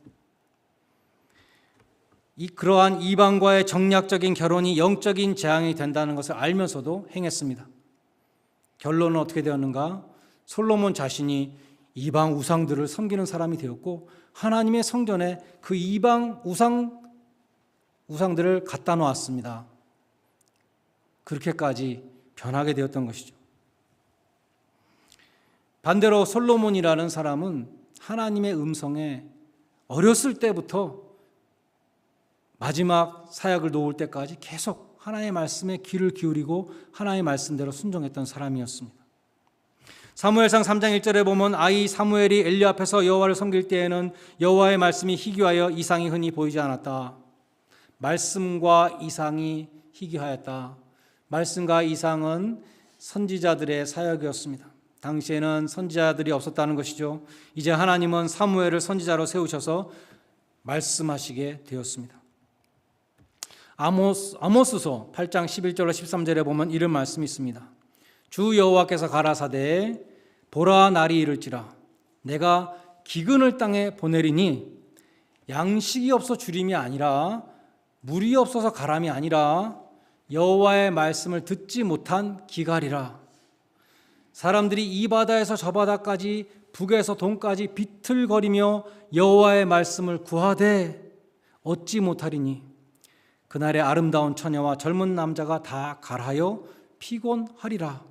S1: 그러한 이방과의 정략적인 결혼이 영적인 재앙이 된다는 것을 알면서도 행했습니다. 결론은 어떻게 되었는가? 솔로몬 자신이 이방 우상들을 섬기는 사람이 되었고 하나님의 성전에 그 이방 우상들을 갖다 놓았습니다. 그렇게까지 변하게 되었던 것이죠. 반대로 솔로몬이라는 사람은 하나님의 음성에 어렸을 때부터 마지막 사역을 놓을 때까지 계속 하나님의 말씀에 귀를 기울이고 하나님의 말씀대로 순종했던 사람이었습니다. 사무엘상 3장 1절에 보면 아이 사무엘이 엘리 앞에서 여호와를 섬길 때에는 여호와의 말씀이 희귀하여 이상이 흔히 보이지 않았다. 말씀과 이상이 희귀하였다. 말씀과 이상은 선지자들의 사역이었습니다. 당시에는 선지자들이 없었다는 것이죠. 이제 하나님은 사무엘을 선지자로 세우셔서 말씀하시게 되었습니다. 아모스서 8장 11절로 13절에 보면 이런 말씀이 있습니다. 주 여호와께서 가라사대 보라 날이 이를지라 내가 기근을 땅에 보내리니 양식이 없어 주림이 아니라 물이 없어서 가람이 아니라 여호와의 말씀을 듣지 못한 기갈이라. 사람들이 이 바다에서 저 바다까지 북에서 동까지 비틀거리며 여호와의 말씀을 구하되 얻지 못하리니 그날의 아름다운 처녀와 젊은 남자가 다 갈하여 피곤하리라.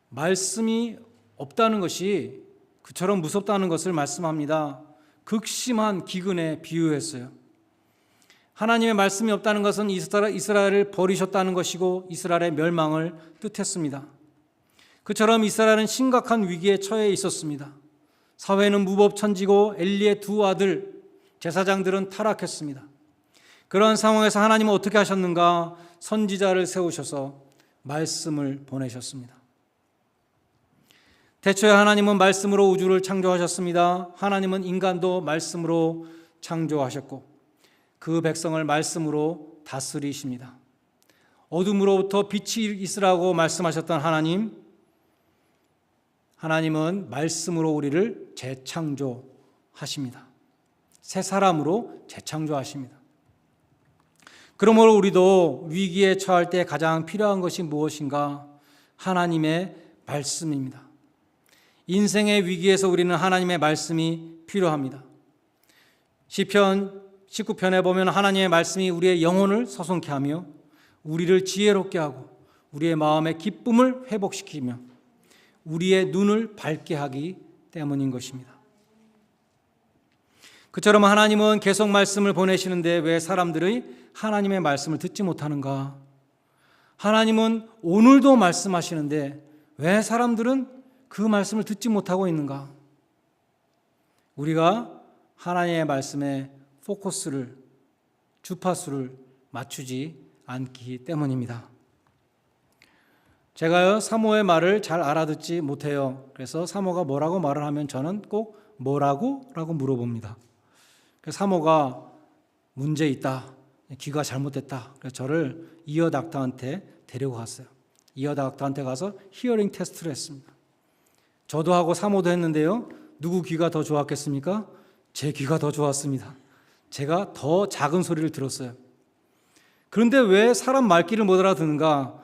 S1: 말씀이 없다는 것이 그처럼 무섭다는 것을 말씀합니다. 극심한 기근에 비유했어요. 하나님의 말씀이 없다는 것은 이스라엘을 버리셨다는 것이고 이스라엘의 멸망을 뜻했습니다. 그처럼 이스라엘은 심각한 위기에 처해 있었습니다. 사회는 무법천지고 엘리의 두 아들 제사장들은 타락했습니다. 그런 상황에서 하나님은 어떻게 하셨는가? 선지자를 세우셔서 말씀을 보내셨습니다. 태초에 하나님은 말씀으로 우주를 창조하셨습니다. 하나님은 인간도 말씀으로 창조하셨고 그 백성을 말씀으로 다스리십니다. 어둠으로부터 빛이 있으라고 말씀하셨던 하나님은 말씀으로 우리를 재창조하십니다. 새 사람으로 재창조하십니다. 그러므로 우리도 위기에 처할 때 가장 필요한 것이 무엇인가? 하나님의 말씀입니다. 인생의 위기에서 우리는 하나님의 말씀이 필요합니다. 시편 19편에 보면 하나님의 말씀이 우리의 영혼을 서성케 하며 우리를 지혜롭게 하고 우리의 마음의 기쁨을 회복시키며 우리의 눈을 밝게 하기 때문인 것입니다. 그처럼 하나님은 계속 말씀을 보내시는데 왜 사람들이 하나님의 말씀을 듣지 못하는가? 하나님은 오늘도 말씀하시는데 왜 사람들은 그 말씀을 듣지 못하고 있는가? 우리가 하나님의 말씀에 포커스를, 주파수를 맞추지 않기 때문입니다. 제가요, 사모의 말을 잘 알아듣지 못해요. 그래서 사모가 뭐라고 말을 하면 저는 꼭 뭐라고? 라고 물어봅니다. 그래서 사모가 문제 있다, 귀가 잘못됐다. 그래서 저를 이어 닥터한테 데리고 갔어요. 이어 닥터한테 가서 히어링 테스트를 했습니다. 저도 하고 사모도 했는데요. 누구 귀가 더 좋았겠습니까? 제 귀가 더 좋았습니다. 제가 더 작은 소리를 들었어요. 그런데 왜 사람 말귀를 못 알아듣는가?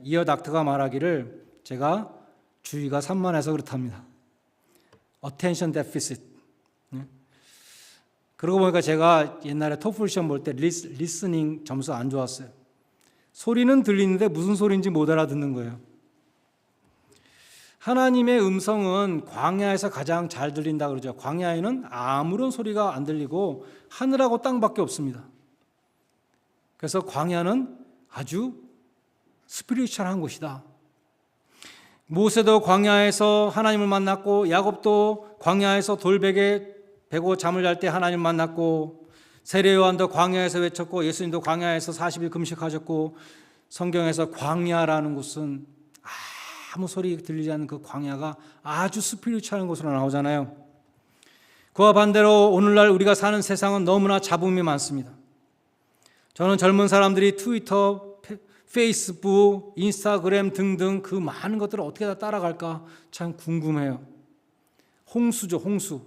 S1: 이어 닥터가 말하기를 제가 주의가 산만해서 그렇답니다. Attention deficit. 그러고 보니까 제가 옛날에 토플 시험 볼 때 리스닝 점수 안 좋았어요. 소리는 들리는데 무슨 소리인지 못 알아듣는 거예요. 하나님의 음성은 광야에서 가장 잘 들린다 그러죠. 광야에는 아무런 소리가 안 들리고 하늘하고 땅밖에 없습니다. 그래서 광야는 아주 스피리추얼한 곳이다. 모세도 광야에서 하나님을 만났고, 야곱도 광야에서 돌베개 베고 잠을 잘 때 하나님을 만났고, 세례 요한도 광야에서 외쳤고, 예수님도 광야에서 40일 금식하셨고, 성경에서 광야라는 곳은 아무 소리 들리지 않는 그 광야가 아주 스피리추얼한 곳으로 나오잖아요. 그와 반대로 오늘날 우리가 사는 세상은 너무나 잡음이 많습니다. 저는 젊은 사람들이 트위터, 페이스북, 인스타그램 등등 그 많은 것들을 어떻게 다 따라갈까 참 궁금해요. 홍수죠, 홍수.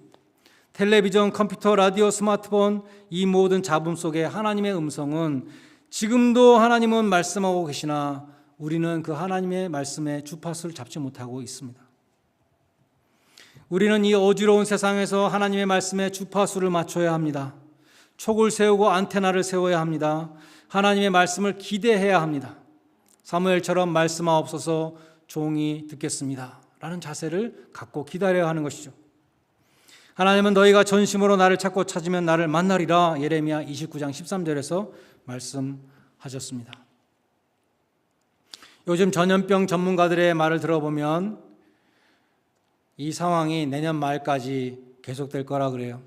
S1: 텔레비전, 컴퓨터, 라디오, 스마트폰, 이 모든 잡음 속에 하나님의 음성은 지금도 하나님은 말씀하고 계시나 우리는 그 하나님의 말씀에 주파수를 잡지 못하고 있습니다. 우리는 이 어지러운 세상에서 하나님의 말씀에 주파수를 맞춰야 합니다. 촉을 세우고 안테나를 세워야 합니다. 하나님의 말씀을 기대해야 합니다. 사무엘처럼 말씀하옵소서 종이 듣겠습니다 라는 자세를 갖고 기다려야 하는 것이죠. 하나님은 너희가 전심으로 나를 찾고 찾으면 나를 만나리라, 예레미야 29장 13절에서 말씀하셨습니다. 요즘 전염병 전문가들의 말을 들어보면 이 상황이 내년 말까지 계속될 거라 그래요.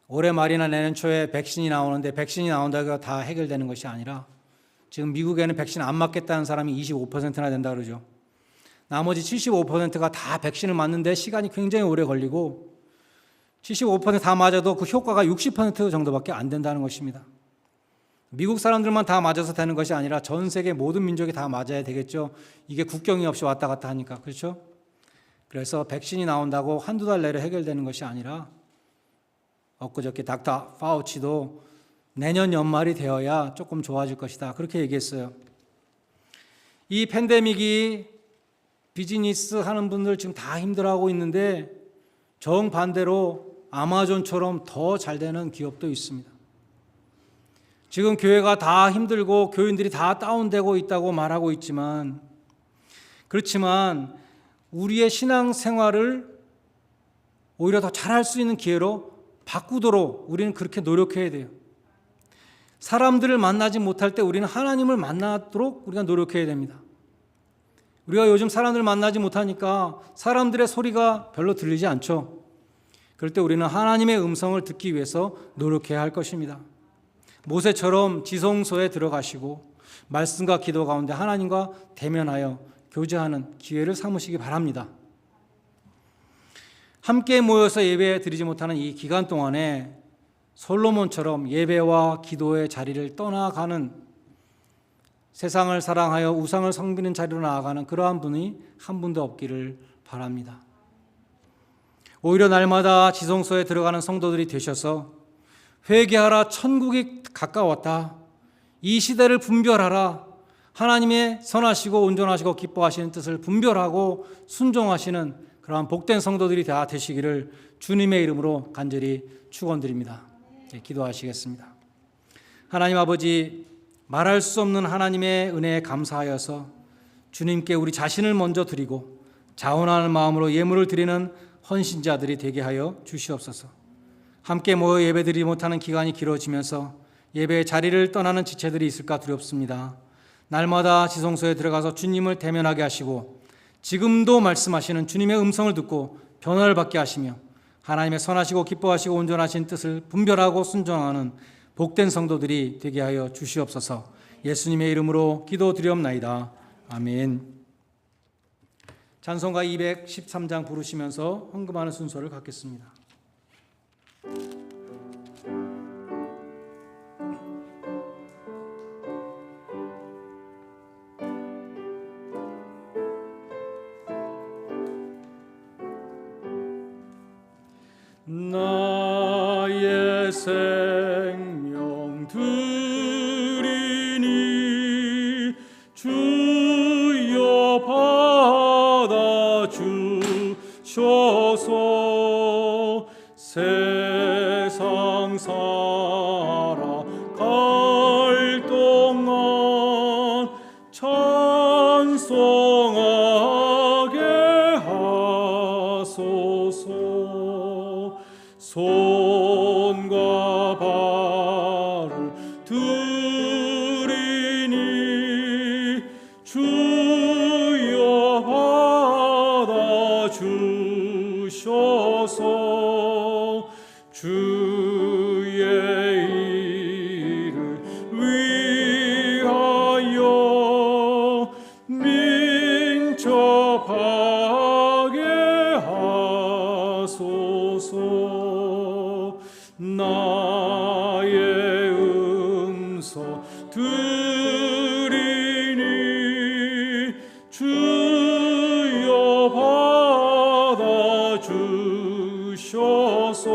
S1: 올해 말이나 내년 초에 백신이 나오는데 백신이 나온다고 다 해결되는 것이 아니라 지금 미국에는 백신 안 맞겠다는 사람이 25%나 된다 그러죠. 나머지 75%가 다 백신을 맞는데 시간이 굉장히 오래 걸리고 75% 다 맞아도 그 효과가 60% 정도밖에 안 된다는 것입니다. 미국 사람들만 다 맞아서 되는 것이 아니라 전 세계 모든 민족이 다 맞아야 되겠죠. 이게 국경이 없이 왔다 갔다 하니까. 그렇죠? 그래서 백신이 나온다고 한두 달 내로 해결되는 것이 아니라 엊그저께 닥터 파우치도 내년 연말이 되어야 조금 좋아질 것이다 그렇게 얘기했어요. 이 팬데믹이 비즈니스 하는 분들 지금 다 힘들어하고 있는데 정반대로 아마존처럼 더 잘 되는 기업도 있습니다. 지금 교회가 다 힘들고 교인들이 다 다운되고 있다고 말하고 있지만, 그렇지만 우리의 신앙생활을 오히려 더 잘할 수 있는 기회로 바꾸도록 우리는 그렇게 노력해야 돼요. 사람들을 만나지 못할 때 우리는 하나님을 만나도록 우리가 노력해야 됩니다. 우리가 요즘 사람들을 만나지 못하니까 사람들의 소리가 별로 들리지 않죠. 그럴 때 우리는 하나님의 음성을 듣기 위해서 노력해야 할 것입니다. 모세처럼 지성소에 들어가시고 말씀과 기도 가운데 하나님과 대면하여 교제하는 기회를 삼으시기 바랍니다. 함께 모여서 예배 드리지 못하는 이 기간 동안에 솔로몬처럼 예배와 기도의 자리를 떠나가는, 세상을 사랑하여 우상을 섬기는 자리로 나아가는 그러한 분이 한 분도 없기를 바랍니다. 오히려 날마다 지성소에 들어가는 성도들이 되셔서 회개하라, 천국이 가까웠다, 이 시대를 분별하라, 하나님의 선하시고 온전하시고 기뻐하시는 뜻을 분별하고 순종하시는 그러한 복된 성도들이 다 되시기를 주님의 이름으로 간절히 축원드립니다. 기도하시겠습니다. 하나님 아버지, 말할 수 없는 하나님의 은혜에 감사하여서 주님께 우리 자신을 먼저 드리고 자원하는 마음으로 예물을 드리는 헌신자들이 되게 하여 주시옵소서. 함께 모여 예배드리지 못하는 기간이 길어지면서 예배의 자리를 떠나는 지체들이 있을까 두렵습니다. 날마다 지성소에 들어가서 주님을 대면하게 하시고 지금도 말씀하시는 주님의 음성을 듣고 변화를 받게 하시며 하나님의 선하시고 기뻐하시고 온전하신 뜻을 분별하고 순종하는 복된 성도들이 되게 하여 주시옵소서. 예수님의 이름으로 기도드리옵나이다. 아멘. 찬송가 213장 부르시면서 헌금하는 순서를 갖겠습니다.
S2: 나의 생명 드리니 주여 받아주셔서 세상 살아갈 동안 찬송 손과 발을 들이니 주여 받아 주셔서 주의 일을 위하여 민첩하게 하소서. 나의 음소 들이니 주여 받아 주셔서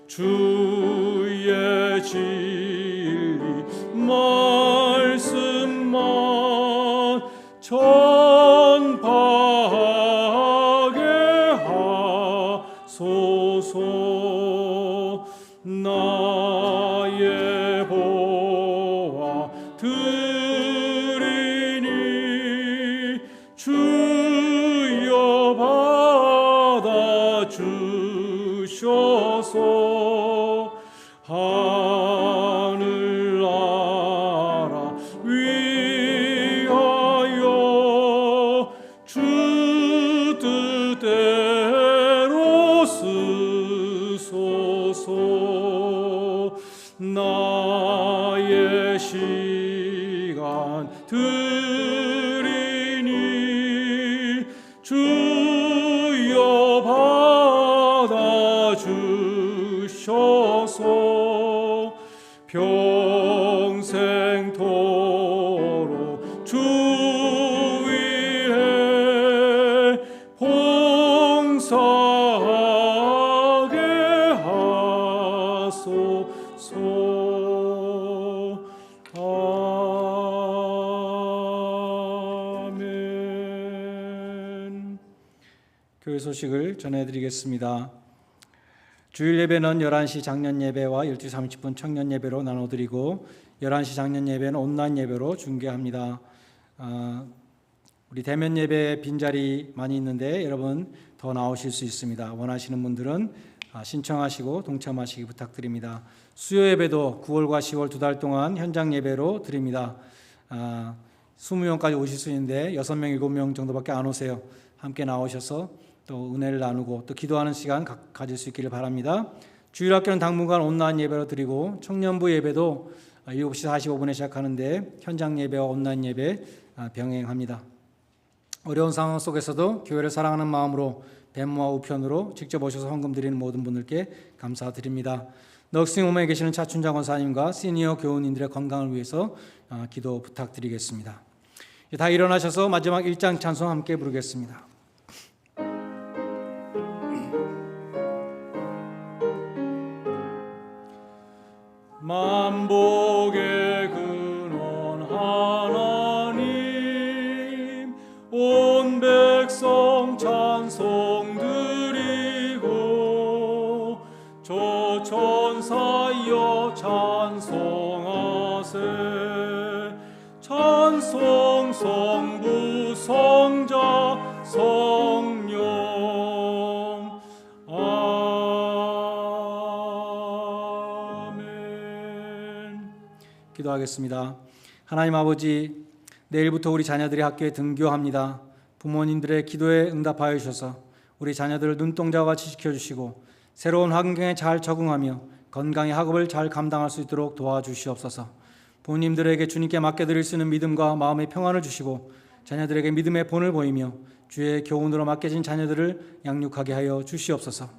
S2: 주의 진리 말씀만 전파하게 하소서. 나의 보아 들이니 주여 받아 주셔서 하늘나라 위하여 주 뜻대로 쓰소서. 나의 시간 들이니 주여 받아 주셔서 평생토록 주 위에 봉사하게 하소서. 아멘.
S1: 교회 소식을 전해드리겠습니다. 주일 예배는 11시 장년 예배와 12시 30분 청년 예배로 나눠드리고 11시 장년 예배는 온라인 예배로 중계합니다. 우리 대면 예배 빈자리 많이 있는데 여러분 더 나오실 수 있습니다. 원하시는 분들은 신청하시고 동참하시기 부탁드립니다. 수요 예배도 9월과 10월 2달 동안 현장 예배로 드립니다. 20명까지 오실 수 있는데 6명, 7명 정도밖에 안 오세요. 함께 나오셔서 또 은혜를 나누고 또 기도하는 시간 가질 수 있기를 바랍니다. 주일학교는 당분간 온라인 예배로 드리고 청년부 예배도 7시 45분에 시작하는데 현장 예배와 온라인 예배 병행합니다. 어려운 상황 속에서도 교회를 사랑하는 마음으로 뱀모와 우편으로 직접 오셔서 헌금 드리는 모든 분들께 감사드립니다. 넉싱홈에 계시는 차춘자 권사님과 시니어 교우님들의 건강을 위해서 기도 부탁드리겠습니다. 다 일어나셔서 마지막 1장 찬송 함께 부르겠습니다.
S2: 만복의 근원 하나님 온 백성 찬송 드리고 저 천사여 찬송하세. 찬송 성부 성자 성령
S1: 기도하겠습니다. 하나님 아버지, 내일부터 우리 자녀들이 학교에 등교합니다. 부모님들의 기도에 응답하여 주셔서 우리 자녀들을 눈동자와 같이 지켜주시고 새로운 환경에 잘 적응하며 건강히 학업을 잘 감당할 수 있도록 도와주시옵소서. 부모님들에게 주님께 맡겨드릴 수 있는 믿음과 마음의 평안을 주시고 자녀들에게 믿음의 본을 보이며 주의 교훈으로 맡겨진 자녀들을 양육하게 하여 주시옵소서.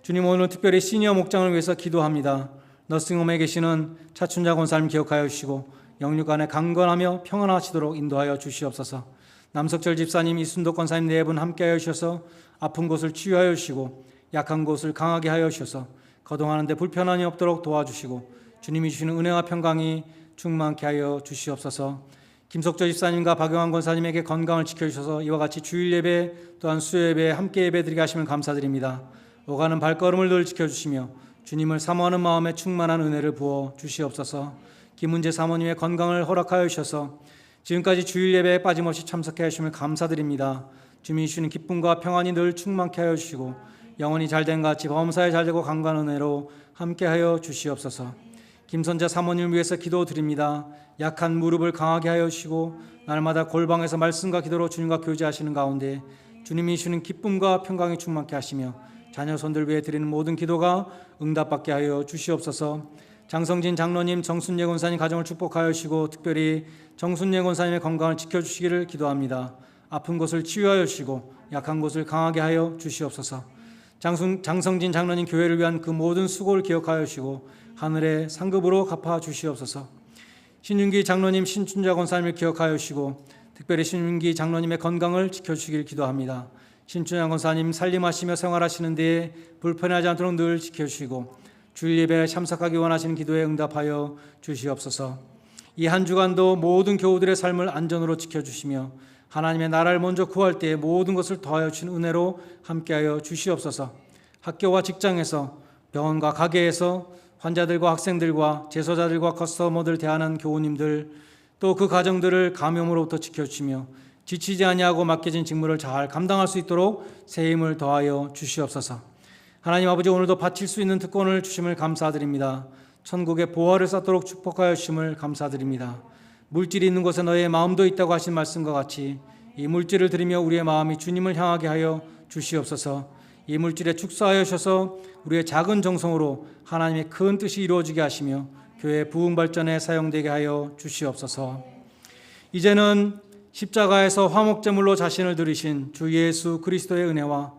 S1: 주님, 오늘 특별히 시니어 목장을 위해서 기도합니다. 너싱홈에 계시는 차춘자 권사님 기억하여 주시고 영육 안에 강건하며 평안하시도록 인도하여 주시옵소서. 남석철 집사님, 이순도 권사님 네 분 함께하여 주셔서 아픈 곳을 치유하여 주시고 약한 곳을 강하게 하여 주셔서 거동하는 데 불편함이 없도록 도와주시고 주님이 주시는 은혜와 평강이 충만케 하여 주시옵소서. 김석조 집사님과 박영환 권사님에게 건강을 지켜주셔서 이와 같이 주일 예배 또한 수요 예배에 함께 예배드리게 하시면 감사드립니다. 오가는 발걸음을 늘 지켜주시며 주님을 사모하는 마음에 충만한 은혜를 부어 주시옵소서. 김은재 사모님의 건강을 허락하여 주셔서 지금까지 주일 예배에 빠짐없이 참석해 주심을 감사드립니다. 주님이 주시는 기쁨과 평안이 늘 충만케 하여 주시고 영원히 잘된 같이 범사에 잘되고 강건한 은혜로 함께하여 주시옵소서. 김선재 사모님을 위해서 기도드립니다. 약한 무릎을 강하게 하여 주시고 날마다 골방에서 말씀과 기도로 주님과 교제하시는 가운데 주님이 주는 기쁨과 평강이 충만케 하시며 자녀 손들 위해 드리는 모든 기도가 응답받게 하여 주시옵소서. 장성진 장로님, 정순예 권사님 가정을 축복하여 주시고 특별히 정순예 권사님의 건강을 지켜주시기를 기도합니다. 아픈 곳을 치유하여 주시고 약한 곳을 강하게 하여 주시옵소서. 장성진 장로님 교회를 위한 그 모든 수고를 기억하여 주시고 하늘의 상급으로 갚아 주시옵소서. 신윤기 장로님, 신춘자 권사님을 기억하여 주시고 특별히 신윤기 장로님의 건강을 지켜주시길 기도합니다. 신춘자 권사님 살림하시며 생활하시는 데에 불편하지 않도록 늘 지켜주시고 주일 예배에 참석하기 원하시는 기도에 응답하여 주시옵소서. 이 한 주간도 모든 교우들의 삶을 안전으로 지켜주시며 하나님의 나라를 먼저 구할 때에 모든 것을 더하여 주신 은혜로 함께하여 주시옵소서. 학교와 직장에서 병원과 가게에서 환자들과 학생들과 재소자들과 커스터머들 대하는 교우님들 또 그 가정들을 감염으로부터 지켜주시며 지치지 아니하고 맡겨진 직무를 잘 감당할 수 있도록 새 힘을 더하여 주시옵소서. 하나님 아버지, 오늘도 바칠 수 있는 특권을 주심을 감사드립니다. 천국의 보화를 쌓도록 축복하여 주심을 감사드립니다. 물질이 있는 곳에 너의 마음도 있다고 하신 말씀과 같이 이 물질을 드리며 우리의 마음이 주님을 향하게 하여 주시옵소서. 이 물질에 축사하여 주셔서 우리의 작은 정성으로 하나님의 큰 뜻이 이루어지게 하시며 교회 부흥 발전에 사용되게 하여 주시옵소서. 이제는 십자가에서 화목제물로 자신을 드리신 주 예수 그리스도의 은혜와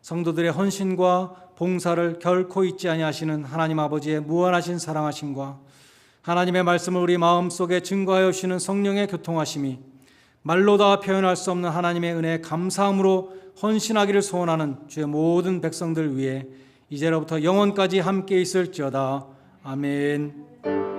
S1: 성도들의 헌신과 봉사를 결코 잊지 아니하시는 하나님 아버지의 무한하신 사랑하심과 하나님의 말씀을 우리 마음속에 증거하여 주시는 성령의 교통하심이 말로 다 표현할 수 없는 하나님의 은혜에 감사함으로 헌신하기를 소원하는 주의 모든 백성들 위해 이제로부터 영원까지 함께 있을지어다. 아멘.